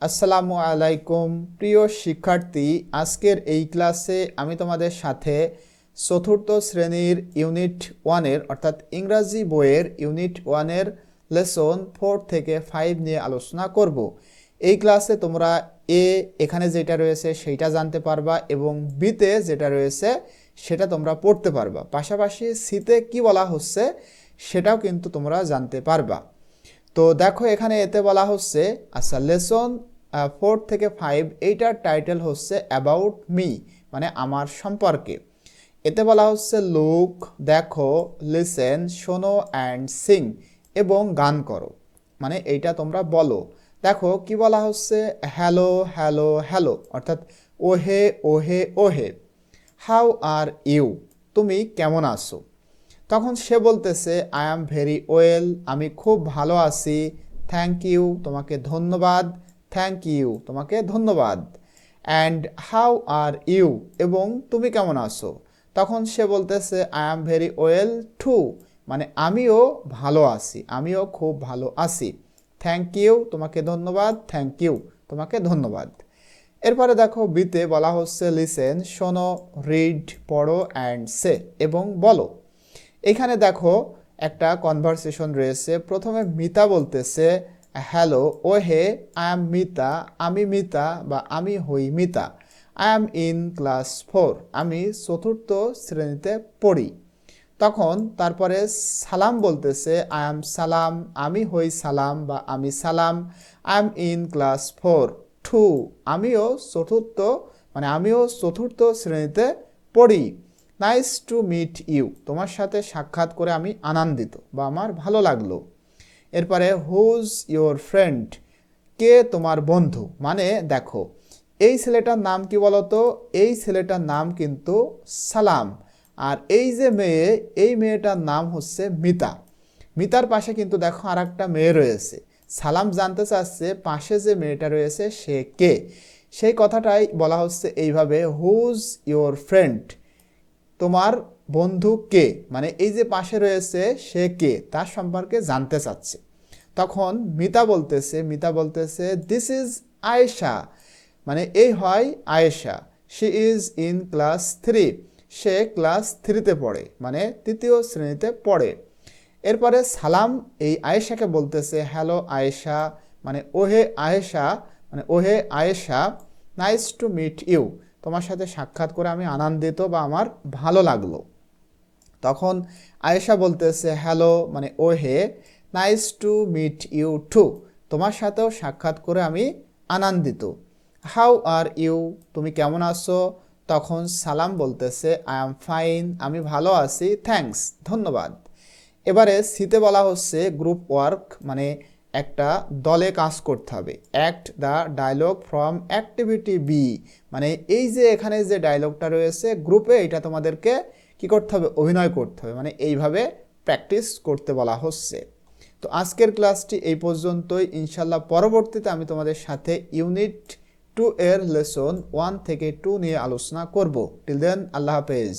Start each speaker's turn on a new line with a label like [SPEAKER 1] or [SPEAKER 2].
[SPEAKER 1] আসসালামু আলাইকুম প্রিয় শিক্ষার্থী, আজকের এই ক্লাসে আমি তোমাদের সাথে চতুর্থ শ্রেণীর ইউনিট 1-এর অর্থাৎ ইংরাজি বইয়ের ইউনিট 1-এর লেসন 4 থেকে 5 নিয়ে আলোচনা করব। এই ক্লাসে তোমরা এখানে যেটা রয়েছে সেইটা জানতে পারবা এবং বিতে যেটা রয়েছে সেটা তোমরা পড়তে পারবা, পাশাপাশি সিতে কি বলা হচ্ছে সেটাও কিন্তু তোমরা জানতে পারবা। তো দেখো এখানে এতে বলা হচ্ছে আচ্ছা লেসন 4 থেকে 5 এইটার টাইটেল হচ্ছে অ্যাবাউট মি, মানে আমার সম্পর্কে। এতে বলা হচ্ছে লুক দেখো, লিসেন শোনো অ্যান্ড সিং এবং গান করো, মানে এইটা তোমরা বলো। দেখো কি বলা হচ্ছে, হ্যালো হ্যালো হ্যালো অর্থাৎ ওহে ওহে ওহে। হাউ আর ইউ তুমি কেমন আছো? তখন সে বলতেছে আই অ্যাম ভেরি ওয়েল আমি খুব ভালো আছি। থ্যাংক ইউ তোমাকে ধন্যবাদ। থ্যাংক ইউ তোমাকে ধন্যবাদ। অ্যান্ড হাউ আর ইউ এবং তুমি কেমন আছো? তখন সে বলতেছে I am very well too, মানে আমিও ভালো আছি, আমিও খুব ভালো আছি। থ্যাংক ইউ তোমাকে ধন্যবাদ। থ্যাংক ইউ তোমাকে ধন্যবাদ। এরপরে দেখো বিতে বলা হচ্ছে লিসেন শোনো, রিড পড়ো অ্যান্ড সে এবং বলো। এখানে দেখো একটা কনভারসেশন রয়েছে। প্রথমে মিতা বলতেছে হ্যালো ও হে আই এম মিতা, আমি মিতা বা আমি হই Mita. I am in class 4 আমি চতুর্থ শ্রেণীতে পড়ি। তখন তারপরে সালাম বলতেছে আই এম সালাম, আমি হই সালাম বা আমি Salam. I am in class 4 too আমিও চতুর্থ, মানে আমিও চতুর্থ শ্রেণীতে পড়ি। নাইস টু মিট ইউ তোমার সাথে সাক্ষাৎ করে আমি আনন্দিত বা আমার ভালো লাগলো। এরপরে হুজ ইয়োর ফ্রেন্ড কে তোমার বন্ধু, মানে দেখো এই ছেলেটার নাম কি বলতো, এই ছেলেটার নাম কিন্তু সালাম। আর এই যে মেয়ে, এই মেয়েটার নাম হচ্ছে মিতা। মিতার পাশে কিন্তু দেখো আর একটা মেয়ে রয়েছে। সালাম জানতে চাচ্ছে পাশে যে মেয়েটা রয়েছে সে কে, সেই কথাটাই বলা হচ্ছে এইভাবে হুজ ইয়োর ফ্রেন্ড তোমার বন্ধু কে, মানে এই যে পাশে রয়েছে সে কে তার সম্পর্কে জানতে চাচ্ছে। তখন মিতা বলতেছে দিস ইজ আয়েশা, মানে এই হয় Ayesha. She is in class 3 সে ক্লাস 3তে পড়ে, মানে তৃতীয় শ্রেণীতে পড়ে। এরপরে সালাম এই আয়েশাকে বলতেছে হ্যালো আয়েশা, মানে ওহে আয়েশা, মানে ওহে Ayesha nice to meet you তোমার সাথে সাক্ষাৎ করে আমি আনন্দিত বা আমার ভালো লাগলো। তখন আয়েশা বলতেছে হ্যালো, মানে ওহে nice to meet you too তোমার সাথেও সাক্ষাৎ করে আমি আনন্দিত। হাউ আর ইউ তুমি কেমন আছো? তখন সালাম বলতেছে আই এম ফাইন আমি ভালো আছি, থ্যাঙ্কস ধন্যবাদ। এবারে সিতে বলা হচ্ছে গ্রুপ ওয়ার্ক, মানে একটা দলে কাজ করতে হবে। Act the dialogue from activity B, মানে এই যে এখানে যে ডায়লগটা রয়েছে গ্রুপে, এটা তোমাদেরকে কি করতে হবে, অভিনয় করতে হবে, মানে এইভাবে প্র্যাকটিস করতে বলা হচ্ছে। তো আজকের ক্লাসটি এই পর্যন্তই। ইনশাল্লাহ পরবর্তীতে আমি তোমাদের সাথে ইউনিট 2 এর লেসন 1 থেকে 2 নিয়ে আলোচনা করব। টিল দেন আল্লাহ হাফেজ।